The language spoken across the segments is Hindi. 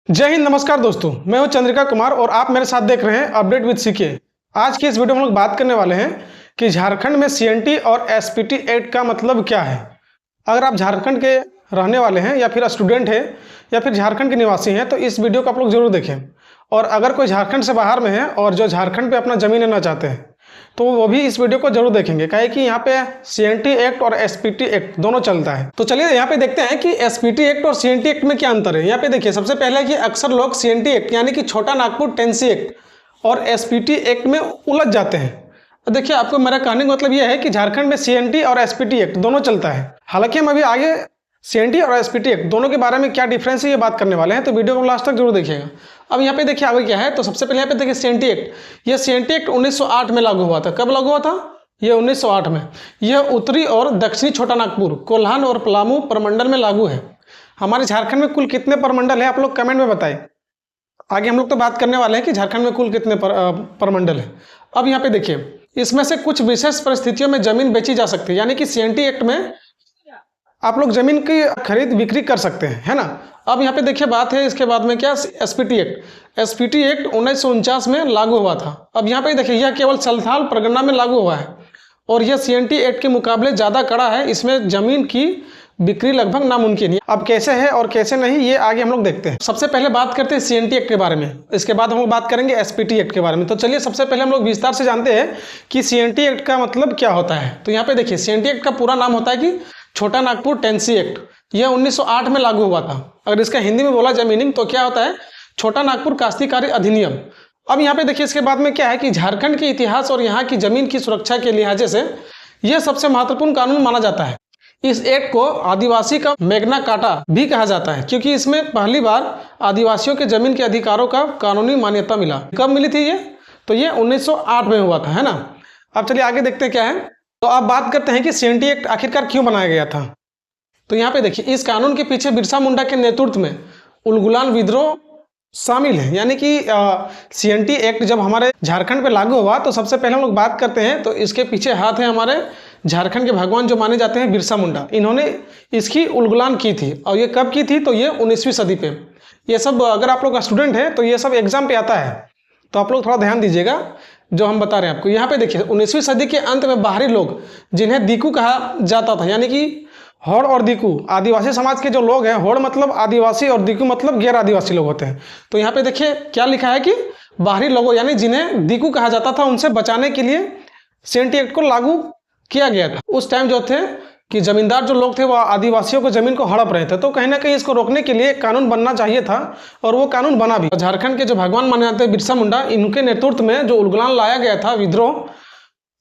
जय हिंद। नमस्कार दोस्तों, मैं हूं चंद्रिका कुमार और आप मेरे साथ देख रहे हैं अपडेट विद सीके। आज की इस वीडियो में हम लोग बात करने वाले हैं कि झारखंड में सीएनटी और एसपीटी एक्ट का मतलब क्या है। अगर आप झारखंड के रहने वाले हैं या फिर स्टूडेंट हैं या फिर झारखंड के निवासी हैं तो इस वीडियो को आप लोग जरूर देखें। और अगर कोई झारखंड से बाहर में है और जो झारखंड पे अपना जमीन लेना चाहते हैं तो वो भी इस वीडियो को जरूर देखेंगे, काहे कि यहाँ पे सीएनटी एक्ट और एसपीटी एक्ट दोनों चलता है। तो चलिए यहाँ पे देखते हैं कि एसपीटी एक्ट और सीएनटी एक्ट में क्या अंतर है। यहाँ पे देखिए, सबसे पहले कि अक्सर लोग सीएनटी एक्ट यानी कि छोटा नागपुर टेंसी एक्ट और एसपीटी एक्ट में उलझ जाते हैं। तो देखिए, आपको मेरा कहने का मतलब यह है कि झारखंड में सीएनटी और एसपीटी एक्ट दोनों चलता है। हालांकि हम अभी आगे सीएनटी और एसपीटी एक्ट दोनों के बारे में क्या डिफरेंस है ये बात करने वाले हैं, तो वीडियो को लास्ट तक जरूर देखिएगा। अब यहाँ पे देखिए आगे क्या है। तो सबसे पहले यहाँ पे देखिए सीएनटी एक्ट। ये सीएनटी एक्ट 1908 में लागू हुआ था। कब लागू हुआ था? ये 1908 में। यह उत्तरी और दक्षिणी छोटा नागपुर, कोल्हान और पलामू प्रमंडल में लागू है। हमारे झारखंड में कुल कितने प्रमंडल है आप लोग कमेंट में बताएं। आगे हम लोग तो बात करने वाले हैं कि झारखंड में कुल कितने प्रमंडल है। अब यहाँ पे देखिए, इसमें से कुछ विशेष परिस्थितियों में जमीन बेची जा सकती है, यानी कि सीएनटी एक्ट में आप लोग जमीन की खरीद बिक्री कर सकते हैं, है ना। अब यहाँ पे देखिए बात है इसके बाद में क्या, एसपीटी एक्ट। एसपीटी एक्ट 1949 में लागू हुआ था। अब यहाँ पे देखिए, यह केवल संथाल परगना में लागू हुआ है और यह सीएनटी एक्ट के मुकाबले ज़्यादा कड़ा है। इसमें जमीन की बिक्री लगभग नामुमकिन है। अब कैसे है और कैसे नहीं ये आगे हम लोग देखते हैं। सबसे पहले बात करते हैं सीएनटी एक्ट के बारे में, इसके बाद हम लोग बात करेंगे एसपीटी एक्ट के बारे में। तो चलिए सबसे पहले हम लोग विस्तार से जानते हैं कि सीएनटी एक्ट का मतलब क्या होता है। तो यहाँ पे देखिए, सीएनटी एक्ट का पूरा नाम होता है कि छोटा नागपुर टेंसी एक्ट। यह 1908 में लागू हुआ था। अगर इसका हिंदी में बोला जाए मीनिंग तो क्या होता है, छोटा नागपुर काश्तकारी अधिनियम। अब यहाँ पे देखिए इसके बाद में क्या है कि झारखंड के इतिहास और यहाँ की जमीन की सुरक्षा के लिहाजे से यह सबसे महत्वपूर्ण कानून माना जाता है। इस एक्ट को आदिवासी का मैग्ना कार्टा भी कहा जाता है, क्योंकि इसमें पहली बार आदिवासियों के जमीन के अधिकारों का कानूनी मान्यता मिला। कब मिली थी ये? तो ये 1908 में हुआ था, है ना। अब चलिए आगे देखते हैं क्या है। तो अब बात करते हैं कि सीएनटी एक्ट आखिरकार क्यों बनाया गया था। तो यहाँ पे देखिए, इस कानून के पीछे बिरसा मुंडा के नेतृत्व में उलगुलान विद्रोह शामिल है। यानी कि सीएनटी एक्ट जब हमारे झारखंड पे लागू हुआ तो सबसे पहले हम लोग बात करते हैं तो इसके पीछे हाथ है हमारे झारखंड के भगवान जो माने जाते हैं बिरसा मुंडा। इन्होंने इसकी उलगुलान की थी। और ये कब की थी? तो ये 19वीं सदी पे। ये सब अगर आप लोग स्टूडेंट हैं तो ये सब एग्जाम पे आता है, तो आप लोग थोड़ा ध्यान दीजिएगा जो हम बता रहे हैं आपको। यहाँ पे देखिए, 19वीं सदी के अंत में बाहरी लोग जिन्हें दीकू कहा जाता था, यानी कि होड़ और दीकू आदिवासी समाज के जो लोग हैं, होड़ मतलब आदिवासी और दीकू मतलब गैर आदिवासी लोग होते हैं। तो यहाँ पे देखिए क्या लिखा है कि बाहरी लोगों यानी जिन्हें दीकू कहा जाता था उनसे बचाने के लिए सीएनटी एक्ट को लागू किया गया था। उस टाइम जो थे कि जमींदार जो लोग थे वो आदिवासियों को जमीन को हड़प रहे थे, तो कहीं ना कहीं इसको रोकने के लिए कानून बनना चाहिए था और वो कानून बना भी। झारखंड के जो भगवान माने जाते हैं बिरसा मुंडा, इनके नेतृत्व में जो उलगुलान लाया गया था विद्रोह,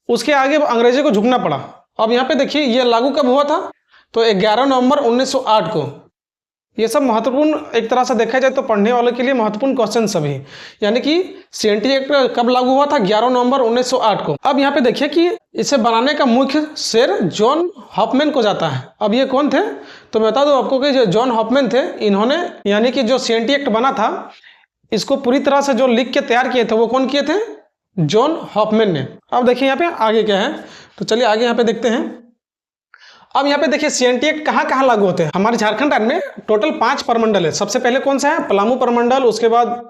उसके आगे अंग्रेजों को झुकना पड़ा। अब यहाँ पे देखिए ये लागू कब हुआ था? तो 11 नवंबर 1908 को। ये सब महत्वपूर्ण, एक तरह से देखा जाए तो पढ़ने वालों के लिए महत्वपूर्ण क्वेश्चन सभी। यानी कि सीएनटी एक्ट कब लागू हुआ था? 11 नवंबर 1908 को। अब यहाँ पे देखिए कि इसे बनाने का मुख्य श्रेय जॉन हॉफमैन को जाता है। अब ये कौन थे? तो मैं बता दूं आपको कि जो जॉन हॉफमैन थे, इन्होंने यानी कि जो सीएनटी एक्ट बना था इसको पूरी तरह से जो लिख के तैयार किए थे वो कौन किए थे? जॉन हॉफमैन ने। अब देखिए यहाँ पे आगे क्या है, तो चलिए आगे यहाँ पे देखते हैं। अब यहाँ पे देखिए सीएनटी एक्ट कहाँ कहाँ लागू होते हैं। हमारे झारखंड राज्य में टोटल 5 प्रमंडल है। सबसे पहले कौन सा है? पलामू प्रमंडल, उसके बाद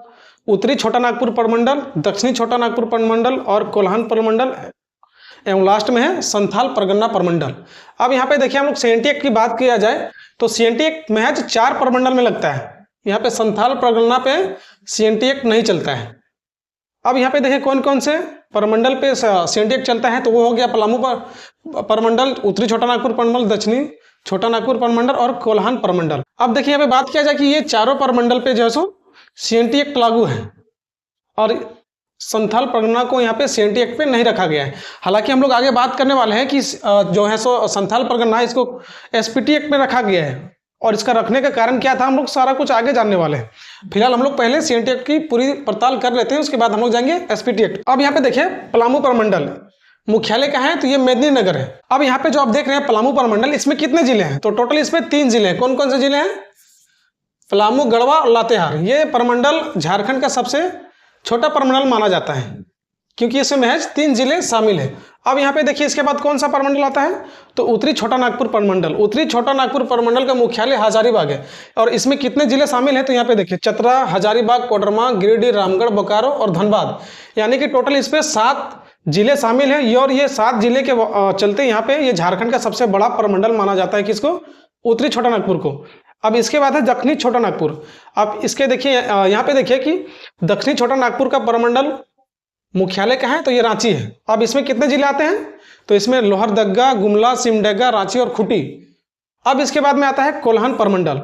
उत्तरी छोटा नागपुर प्रमंडल, दक्षिणी छोटा नागपुर प्रमंडल और कोल्हान प्रमंडल, एवं लास्ट में है संथाल परगना प्रमंडल। अब यहाँ पे देखिए हम लोग सीएनटी एक्ट की बात किया जाए तो सीएनटी एक्ट महज 4 प्रमंडल में लगता है। यहाँ पे संथाल परगना पे सीएनटी एक्ट नहीं चलता है। अब यहाँ पे देखिए कौन कौन से प्रमंडल पे सीएनटी एक्ट चलता है, तो वो हो गया पलामू प्रमंडल, उत्तरी छोटा नागपुर प्रमंडल, दक्षिणी छोटा नागपुर प्रमंडल और कोल्हान प्रमंडल। अब देखिए यहाँ पे बात किया जाए कि ये चारों प्रमंडल पे जो है सो सीएनटी एक्ट लागू है और संथाल परगना को यहाँ पे सीएनटी एक्ट पे नहीं रखा गया है। हालांकि हम लोग आगे बात करने वाले हैं कि जो है सो संथाल परगना इसको एसपीटी एक्ट में रखा गया है और इसका रखने का कारण क्या था हम लोग सारा कुछ आगे जानने वाले हैं। फिलहाल हम लोग पहले सीएनटी एक्ट की पूरी पड़ताल कर लेते हैं, उसके बाद हम लोग जाएंगे एसपीटी एक्ट। अब यहाँ पे देखिए पलामू प्रमंडल मुख्यालय कहाँ है? तो ये मेदिनीनगर है। अब यहाँ पे जो आप देख रहे हैं पलामू प्रमंडल, इसमें कितने जिले हैं? तो टोटल इसमें 3 जिले हैं। कौन कौन से जिले हैं? पलामू, गढ़वा और लातेहार। ये प्रमंडल झारखंड का सबसे छोटा प्रमंडल माना जाता है। क्योंकि इसमें महज 3 जिले शामिल है। अब यहाँ पे देखिए इसके बाद कौन सा प्रमंडल आता है, तो उत्तरी छोटा नागपुर प्रमंडल। उत्तरी छोटा नागपुर प्रमंडल का मुख्यालय हजारीबाग है और इसमें कितने जिले शामिल हैं, तो यहाँ पे देखिए चतरा, हजारीबाग, कोडरमा, गिरिडीह, रामगढ़, बोकारो और धनबाद, यानी कि टोटल इस पे 7 जिले शामिल हैं। और ये 7 जिले के चलते यहाँ पे ये झारखंड का सबसे बड़ा प्रमंडल माना जाता है, किसको, उत्तरी छोटा नागपुर को। अब इसके बाद है दक्षिणी छोटा नागपुर। अब इसके देखिए यहाँ पे देखिए कि दक्षिणी छोटा नागपुर का प्रमंडल मुख्यालय कहाँ है, तो ये रांची है। अब इसमें कितने जिले आते हैं, तो इसमें लोहरदगा, गुमला, सिमडेगा, रांची और खूंटी। अब इसके बाद में आता है कोल्हान प्रमंडल।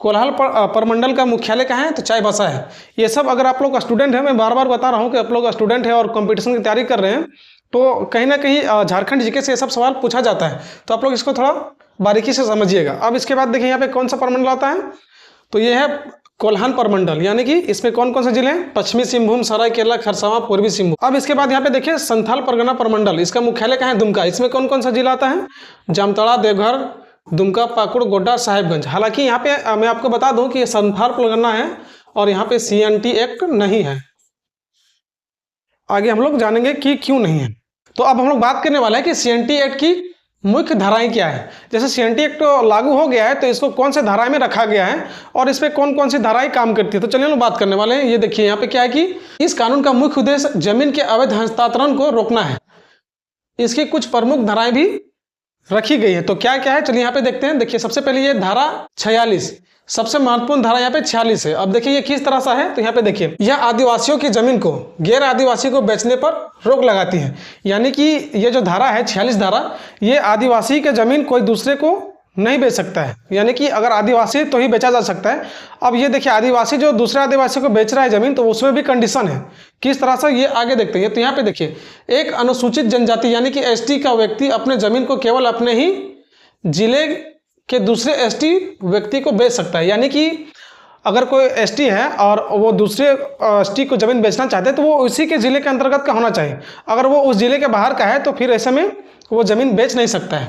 कोल्हान प्रमंडल का मुख्यालय कहाँ है, तो चाईबासा है। ये सब अगर आप लोग स्टूडेंट हैं, मैं बार बार बता रहा हूँ कि आप लोग स्टूडेंट हैं और कंपटीशन की तैयारी कर रहे हैं, तो कहीं ना कहीं झारखंड जीके से ये सब सवाल पूछा जाता है, तो आप लोग इसको थोड़ा बारीकी से समझिएगा। अब इसके बाद देखिए यहाँ पे कौन सा प्रमंडल आता है, तो ये है कोल्हान प्रमंडल, यानी कि इसमें कौन कौन से जिले हैं, पश्चिमी सिंहभूम, सरायकेला, खरसावां, पूर्वी सिंहभूम। अब इसके बाद यहाँ पे देखिए संथाल परगना प्रमंडल, इसका मुख्यालय कहाँ है, दुमका। इसमें कौन कौन सा जिला आता है, जामताड़ा, देवघर, दुमका, पाकुड़, गोड्डा, साहेबगंज। हालांकि यहाँ पे मैं आपको बता दूं कि ये संथाल परगना है और यहाँ पे CNT एक्ट नहीं है। आगे हम लोग जानेंगे कि क्यों नहीं है। तो अब हम लोग बात करने वाले हैं कि CNT एक्ट की मुख्य धाराएं क्या है। जैसे CNT एक्ट लागू हो गया है तो इसको कौन से धाराएं में रखा गया है और इस पे कौन कौन सी धाराएं काम करती है, तो चलिए हम बात करने वाले हैं। ये देखिए यहाँ पे क्या है कि इस कानून का मुख्य उद्देश्य जमीन के अवैध हस्तांतरण को रोकना है। इसकी कुछ प्रमुख धाराएं भी रखी गई है, तो क्या क्या है चलिए यहाँ पे देखते हैं। देखिए सबसे पहले ये धारा 46, सबसे महत्वपूर्ण धारा यहाँ पे 46 है। अब देखिए ये किस तरह सा है, तो यहाँ पे देखिए यह आदिवासियों की जमीन को गैर आदिवासी को बेचने पर रोक लगाती है। यानी कि ये जो धारा है 46 धारा, ये आदिवासी की जमीन कोई दूसरे को नहीं बेच सकता है, यानी कि अगर आदिवासी तो ही बेचा जा सकता है। अब ये देखिए आदिवासी जो दूसरे आदिवासी को बेच रहा है जमीन, तो उसमें भी कंडीशन है, किस तरह से ये आगे देखते हैं। तो यहाँ पे देखिए एक अनुसूचित जनजाति यानी कि ST का व्यक्ति अपने जमीन को केवल अपने ही जिले के दूसरे ST व्यक्ति को बेच सकता है। यानी कि अगर कोई ST है और वो दूसरे ST को जमीन बेचना चाहते हैं तो वो उसी के जिले के अंतर्गत का होना चाहिए। अगर वो उस जिले के बाहर का है तो फिर ऐसे में वो जमीन बेच नहीं सकता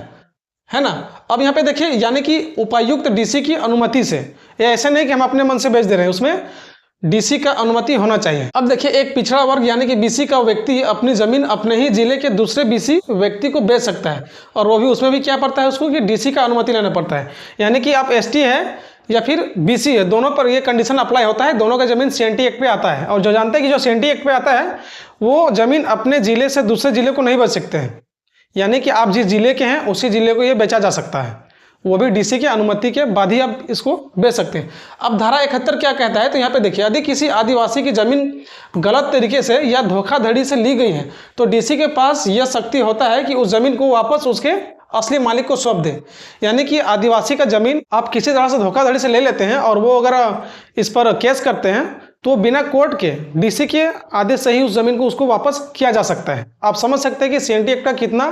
है ना। अब यहाँ पे देखिए यानी कि उपायुक्त DC की अनुमति से, ये ऐसे नहीं कि हम अपने मन से बेच दे रहे हैं, उसमें DC का अनुमति होना चाहिए। अब देखिए एक पिछड़ा वर्ग यानी कि BC का व्यक्ति अपनी जमीन अपने ही जिले के दूसरे BC व्यक्ति को बेच सकता है, और वो भी उसमें भी क्या पड़ता है उसको कि DC का अनुमति लेना पड़ता है। यानी कि आप ST है या फिर BC है, दोनों पर ये कंडीशन अप्लाई होता है, दोनों का जमीन CNT एक्ट पे आता है। और जो जानते हैं कि जो CNT एक्ट पे आता है वो जमीन अपने जिले से दूसरे जिले को नहीं बेच सकते हैं, यानी कि आप जिस जिले के हैं उसी जिले को ये बेचा जा सकता है, वो भी DC की अनुमति के बाद ही आप इसको बेच सकते हैं। अब धारा 71 क्या कहता है, तो यहाँ पे देखिए यदि किसी आदिवासी की जमीन गलत तरीके से या धोखाधड़ी से ली गई है तो DC के पास यह शक्ति होता है कि उस जमीन को वापस उसके असली मालिक को सौंप दे। यानी कि आदिवासी का जमीन आप किसी तरह से धोखाधड़ी से ले लेते हैं और वो अगर इस पर केस करते हैं तो बिना कोर्ट के DC के आदेश से ही उस जमीन को उसको वापस किया जा सकता है। आप समझ सकते हैं कि CNT एक्ट का कितना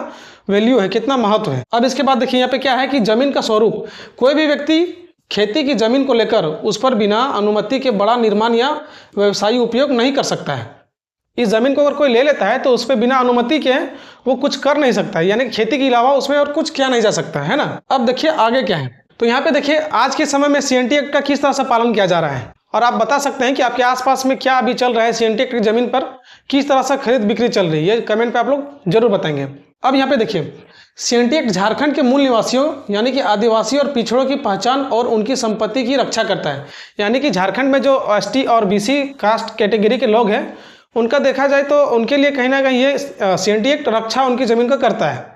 वैल्यू है, कितना महत्व है। अब इसके बाद देखिए यहाँ पे क्या है कि जमीन का स्वरूप, कोई भी व्यक्ति खेती की जमीन को लेकर उस पर बिना अनुमति के बड़ा निर्माण या व्यवसायी उपयोग नहीं कर सकता है। इस जमीन को अगर कोई ले लेता है तो उस पर बिना अनुमति के वो कुछ कर नहीं सकता है, यानी खेती के अलावा उसमें और कुछ किया नहीं जा सकता है ना। अब देखिए आगे क्या है, तो यहाँ पे देखिए आज के समय में CNT एक्ट का किस तरह से पालन किया जा रहा है, और आप बता सकते हैं कि आपके आसपास में क्या अभी चल रहा है, CNT एक्ट की जमीन पर किस तरह से खरीद बिक्री चल रही है, कमेंट पे आप लोग जरूर बताएंगे। अब यहाँ पे देखिए CNT एक्ट झारखंड के मूल निवासियों यानी कि आदिवासी और पिछड़ों की पहचान और उनकी संपत्ति की रक्षा करता है। यानी कि झारखंड में जो ST और BC कास्ट कैटेगरी के लोग हैं उनका देखा जाए तो उनके लिए कहीं ना कहीं ये CNT एक्ट रक्षा उनकी जमीन का करता है।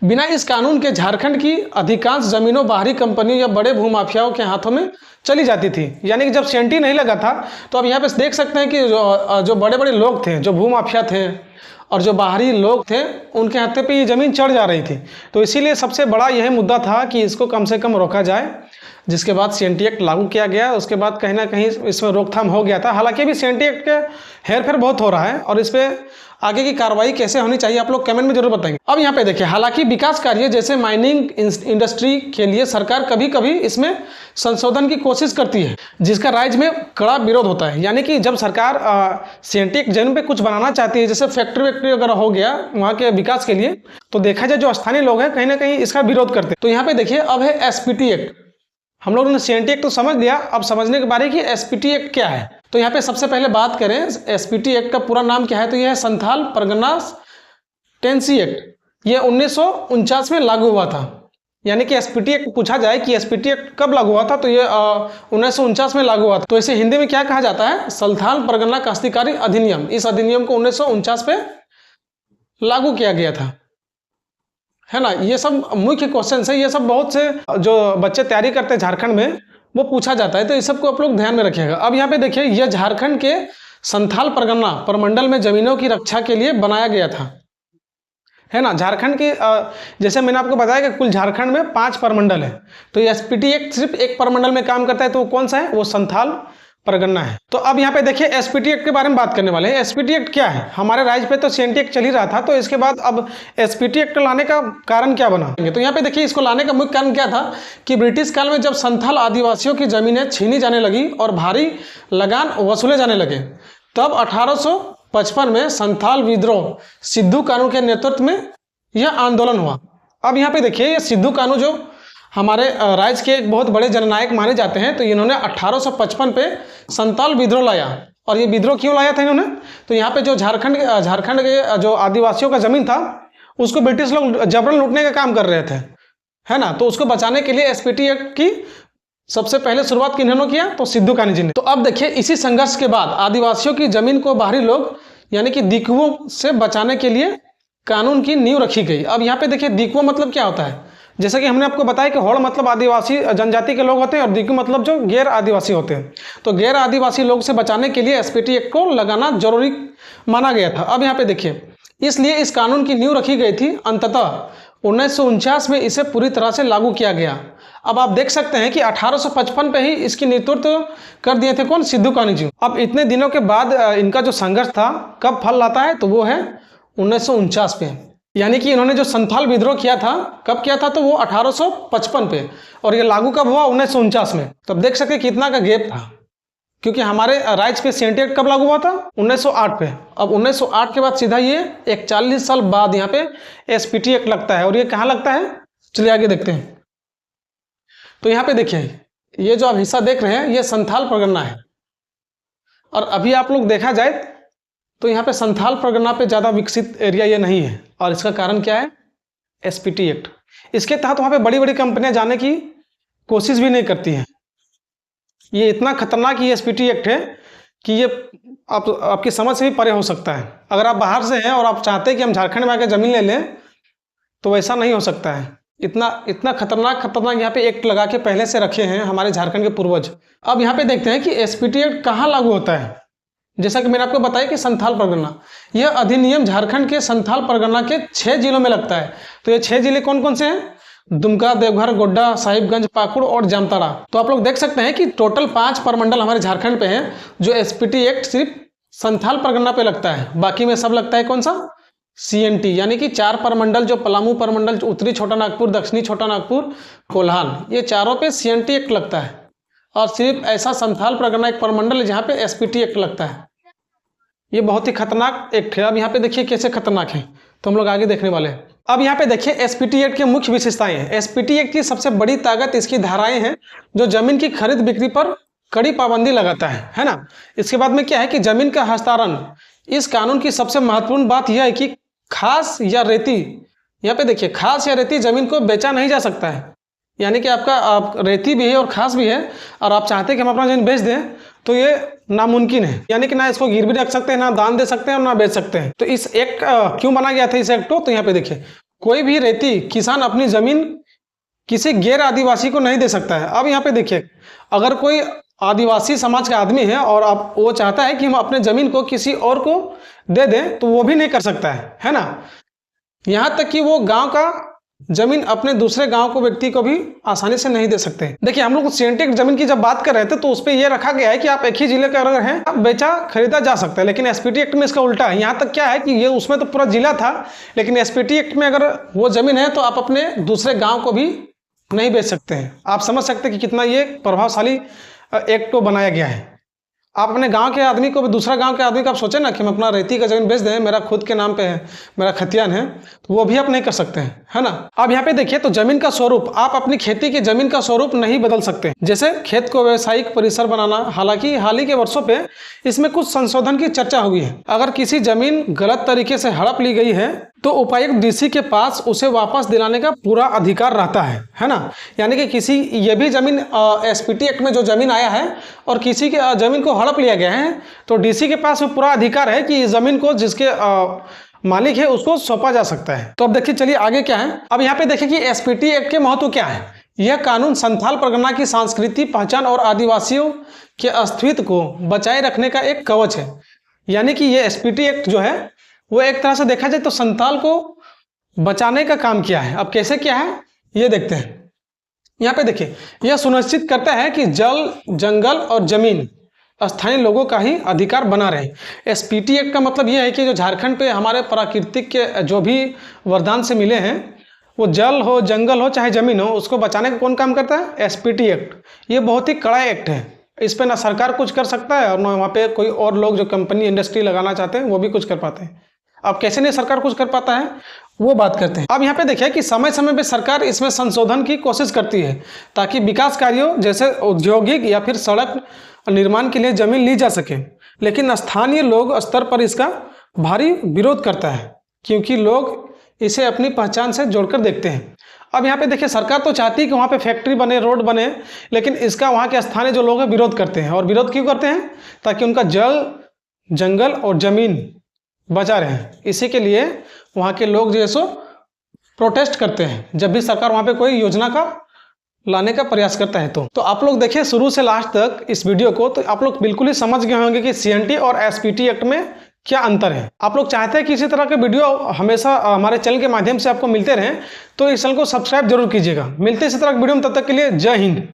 बिना इस कानून के झारखंड की अधिकांश जमीनों बाहरी कंपनियों या बड़े भूमाफियाओं के हाथों में चली जाती थी। यानी कि जब CNT नहीं लगा था तो अब यहाँ पे देख सकते हैं कि जो बड़े बड़े लोग थे, जो भूमाफिया थे और जो बाहरी लोग थे, उनके हाथे पे ये ज़मीन चढ़ जा रही थी। तो इसीलिए सबसे बड़ा यह मुद्दा था कि इसको कम से कम रोका जाए, जिसके बाद CNT एक्ट लागू किया गया। उसके बाद कहीं ना कहीं इसमें रोकथाम हो गया था। हालांकि अभी CNT एक्ट के हेरफेर बहुत हो रहा है और इस पर आगे की कार्रवाई कैसे होनी चाहिए आप लोग कमेंट में जरूर बताएंगे। अब यहाँ पे देखिए हालांकि विकास कार्य जैसे माइनिंग इंडस्ट्री के लिए सरकार कभी कभी इसमें संशोधन की कोशिश करती है, जिसका राज्य में कड़ा विरोध होता है। यानी कि जब सरकार CNT एक्ट जमीन पे कुछ बनाना चाहती है, जैसे फैक्ट्री वैक्ट्री वगैरह हो गया वहाँ के विकास के लिए, तो देखा जाए जो स्थानीय लोग हैं कहीं ना कहीं इसका विरोध करते हैं। तो यहाँ पे देखिए अब है SPT एक्ट। हम लोगों ने CNT एक्ट तो समझ लिया, अब समझने के बारे की SPT एक्ट क्या है। तो यहाँ पे सबसे पहले बात करें एसपीटी एक्ट का पूरा नाम क्या है, तो यह है संथाल परगना टेंसी एक्ट। ये 1949 में लागू हुआ था। यानी कि एसपीटी एक्ट पूछा जाए कि एसपीटी एक्ट कब लागू हुआ था, तो ये 1949 में लागू हुआ था। तो इसे हिंदी में क्या कहा जाता है, संथाल परगना काश्तकारी अधिनियम। इस अधिनियम को 1949 पे लागू किया गया था, है ना। ये सब मुख्य क्वेश्चन है, ये सब बहुत से जो बच्चे तैयारी करते हैं झारखंड में वो पूछा जाता है, तो इस सब को आप लोग ध्यान में रखिएगा। अब यहाँ पे देखिए, यह झारखंड के संथाल परगना प्रमंडल में जमीनों की रक्षा के लिए बनाया गया था, है ना। झारखंड की जैसे मैंने आपको बताया कि कुल झारखंड में 5 प्रमंडल है, तो ये एसपीटी एक्ट सिर्फ एक प्रमंडल में काम करता है, तो वो कौन सा है, वो संथाल परगना है। तो अब यहाँ पे देखिए एसपीटी एक्ट के बारे में बात करने वाले हैं। एसपीटी एक्ट क्या है, हमारे राज्य पे तो सीएनटी एक्ट चल ही रहा था, तो इसके बाद अब एसपीटी एक्ट लाने का कारण क्या बना, तो यहाँ पे देखिए इसको लाने का मुख्य कारण क्या था कि ब्रिटिश काल में जब संथाल आदिवासियों की जमीनें छीनी जाने लगी और भारी लगान वसूले जाने लगे, तब 1855 में संथाल विद्रोह सिद्धू कानू के नेतृत्व में यह आंदोलन हुआ। अब यहाँ पे देखिए ये सिद्धू कानू जो हमारे राज्य के एक बहुत बड़े जननायक माने जाते हैं, तो इन्होंने 1855 पे संथाल विद्रोह लाया। और ये विद्रोह क्यों लाया था इन्होंने, तो यहाँ पे जो झारखंड के जो आदिवासियों का जमीन था उसको ब्रिटिश लोग जबरन लूटने का काम कर रहे थे, है ना। तो उसको बचाने के लिए एसपीटी एक्ट की सबसे पहले शुरुआत किन्होंने किया, तो सिद्धू कान्हू जी ने। तो अब देखिए इसी संघर्ष के बाद आदिवासियों की जमीन को बाहरी लोग यानी कि दिकुओं से बचाने के लिए कानून की नींव रखी गई। अब यहाँ पे देखिए दिकुआ मतलब क्या होता है, जैसे कि हमने आपको बताया कि होड़ मतलब आदिवासी जनजाति के लोग होते हैं और दिकु मतलब जो गैर आदिवासी होते हैं। तो गैर आदिवासी लोग से बचाने के लिए एसपीटी एक्ट को लगाना जरूरी माना गया था। अब यहाँ पे देखिए इसलिए इस कानून की नींव रखी गई थी। अंततः 1949 में इसे पूरी तरह से लागू किया गया। अब आप देख सकते हैं कि 1855 पे ही इसकी नेतृत्व कर दिए थे कौन, सिद्धू कान्हू जी। अब इतने दिनों के बाद इनका जो संघर्ष था कब फल लाता है, तो वो है 1949 पे। यानी कि इन्होंने जो संथाल विद्रोह किया था कब किया था, तो वो 1855 पे, और ये लागू कब हुआ, 1949 में। तो अब देख सकते कितना का गैप था, क्योंकि हमारे राज्य पे सीएनटी एक्ट कब लागू हुआ था, 1908 पे। अब 1908 के बाद सीधा ये 41 साल बाद यहाँ पे एसपीटी एक्ट लगता है। और ये कहाँ लगता है, चलिए आगे देखते हैं। तो यहाँ पे देखिए ये जो आप हिस्सा देख रहे हैं ये संथाल परगना है। और अभी आप लोग देखा जाए तो यहाँ पे संथाल परगना पे ज़्यादा विकसित एरिया ये नहीं है, और इसका कारण क्या है, एसपीटी एक्ट। इसके तहत वहाँ पे बड़ी बड़ी कंपनियां जाने की कोशिश भी नहीं करती हैं। ये इतना खतरनाक ये एसपीटी एक्ट है कि ये आपकी समझ से भी परे हो सकता है। अगर आप बाहर से हैं और आप चाहते हैं कि हम झारखंड में आकर जमीन ले लें, तो वैसा नहीं हो सकता है। इतना खतरनाक यहाँ पे एक्ट लगा के पहले से रखे हैं हमारे झारखंड के पूर्वज। अब यहाँ पे देखते हैं कि एसपीटी एक्ट कहाँ लागू होता है। जैसा कि मैंने आपको बताया कि संथाल परगना, यह अधिनियम झारखंड के संथाल परगना के 6 जिलों में लगता है। तो ये 6 जिले कौन कौन से हैं, दुमका, देवघर, गोड्डा, साहिबगंज, पाकुड़ और जामताड़ा। तो आप लोग देख सकते हैं कि टोटल 5 प्रमंडल हमारे झारखंड पे हैं, जो एसपीटी एक्ट सिर्फ संथाल परगना पे लगता है। बाकी में सब लगता है कौन सा, सीएनटी। यानी कि 4 प्रमंडल जो पलामू प्रमंडल, उत्तरी छोटा नागपुर, दक्षिणी छोटा नागपुर, कोल्हान, ये चारों पे सीएनटी एक्ट लगता है। और सिर्फ ऐसा संथाल परगना एक प्रमंडल है जहाँ पे एसपीटी एक्ट लगता है। ये बहुत ही खतरनाक एक्ट है। अब यहाँ पे देखिए कैसे खतरनाक है, तो हम लोग आगे देखने वाले हैं। अब यहाँ पे देखिए एसपीटी एक्ट की मुख्य विशेषताएं हैं। एसपीटी एक्ट की सबसे बड़ी ताकत इसकी धाराएं हैं जो जमीन की खरीद बिक्री पर कड़ी पाबंदी लगाता है ना। इसके बाद में क्या है कि जमीन का हस्तांतरण, इस कानून की सबसे महत्वपूर्ण बात यह है कि खास या रेती, यहाँ पे देखिए खास या रेती जमीन को बेचा नहीं जा सकता है। यानी कि आप रेती भी है और खास भी है, और आप चाहते हैं कि हम अपना जमीन बेच दें, तो ये नामुमकिन है। यानी कि ना इसको गिरवी रख सकते हैं, ना दान दे सकते हैं और ना बेच सकते हैं। तो इस एक्ट क्यों बना गया था इस एक्ट को, तो यहाँ पे देखिए कोई भी रेती किसान अपनी जमीन किसी गैर आदिवासी को नहीं दे सकता है। अब यहाँ पे देखिए अगर कोई आदिवासी समाज का आदमी है और अब वो चाहता है कि हम अपने जमीन को किसी और को दे दें, तो वो भी नहीं कर सकता है ना। यहाँ तक कि वो गांव का जमीन अपने दूसरे गांव को, व्यक्ति को भी आसानी से नहीं दे सकते। देखिए हम लोग सीएनटी जमीन की जब बात कर रहे थे तो उस पर यह रखा गया है कि आप एक ही जिले के अगर हैं, आप बेचा खरीदा जा सकता है। लेकिन एसपीटी एक्ट में इसका उल्टा है। यहाँ तक क्या है कि ये उसमें तो पूरा जिला था, लेकिन एसपीटी एक्ट में अगर वो जमीन है तो आप अपने दूसरे गाँव को भी नहीं बेच सकते हैं। आप समझ सकते हैं कि कितना ये प्रभावशाली एक्ट को बनाया गया है। आप अपने गांव के आदमी को, दूसरा गांव के आदमी को आप सोचें ना कि हम अपना रेती का जमीन बेच दें, मेरा खुद के नाम पे है, मेरा खतियान है, तो वो भी आप नहीं कर सकते हैं, है ना। अब यहाँ पे देखिए, तो जमीन का स्वरूप, आप अपनी खेती की जमीन का स्वरूप नहीं बदल सकते। जैसे खेत को व्यावसायिक परिसर बनाना, हालांकि हाल ही के वर्षों पे इसमें कुछ संशोधन की चर्चा हुई है। अगर किसी जमीन गलत तरीके से हड़प ली गई है तो उपायुक्त डीसी के पास उसे वापस दिलाने का पूरा अधिकार रहता है ना। यानी कि किसी, ये भी जमीन एसपीटी एक्ट में जो जमीन आया है और किसी के जमीन को हड़प लिया गया है, तो डीसी के पास पूरा अधिकार है कि इस जमीन को जिसके मालिक है उसको सौंपा जा सकता है। तो अब देखिए, चलिए आगे क्या है। अब यहाँ पे देखिए कि एसपीटी एक्ट के महत्व क्या है। यह कानून संथाल परगना की सांस्कृतिक पहचान और आदिवासियों के अस्तित्व को बचाए रखने का एक कवच है। यानी कि ये एसपीटी एक्ट जो है वो एक तरह से देखा जाए तो संथाल को बचाने का काम किया है। अब कैसे किया है ये देखते हैं। यहाँ पे देखिए, यह सुनिश्चित करता है कि जल, जंगल और जमीन स्थानीय लोगों का ही अधिकार बना रहे। एसपीटी एक्ट का मतलब यह है कि जो झारखंड पे हमारे प्राकृतिक के जो भी वरदान से मिले हैं, वो जल हो, जंगल हो, चाहे जमीन हो, उसको बचाने का कौन काम करता है? SPT act. ये बहुत ही कड़ा एक्ट है। इस पे ना सरकार कुछ कर सकता है और ना वहाँ पे कोई और लोग जो कंपनी इंडस्ट्री लगाना चाहते हैं वो भी कुछ कर पाते हैं। अब कैसे नहीं सरकार कुछ कर पाता है वो बात करते हैं। अब यहाँ पे देखिए कि समय समय पे सरकार इसमें संशोधन की कोशिश करती है ताकि विकास कार्यों जैसे औद्योगिक या फिर सड़क निर्माण के लिए जमीन ली जा सके। लेकिन स्थानीय लोग स्तर पर इसका भारी विरोध करता है क्योंकि लोग इसे अपनी पहचान से जोड़कर देखते हैं। अब यहाँ पे देखिए, सरकार तो चाहती है कि वहाँ पे फैक्ट्री बने, रोड बने, लेकिन इसका वहाँ के स्थानीय जो लोग हैं विरोध करते हैं। और विरोध क्यों करते हैं? ताकि उनका जल, जंगल और जमीन बचा रहे। इसी के लिए वहाँ के लोग जो है सो प्रोटेस्ट करते हैं जब भी सरकार वहाँ पे कोई योजना का लाने का प्रयास करता है। तो आप लोग देखिए शुरू से लास्ट तक इस वीडियो को, तो आप लोग बिल्कुल ही समझ गए होंगे कि सीएनटी और एसपीटी एक्ट में क्या अंतर है। आप लोग चाहते हैं कि इसी तरह के वीडियो हमेशा हमारे चैनल के माध्यम से आपको मिलते रहें, तो इस चैनल को सब्सक्राइब जरूर कीजिएगा। मिलते हैं इसी तरह के वीडियो में, तब तक के लिए जय हिंद।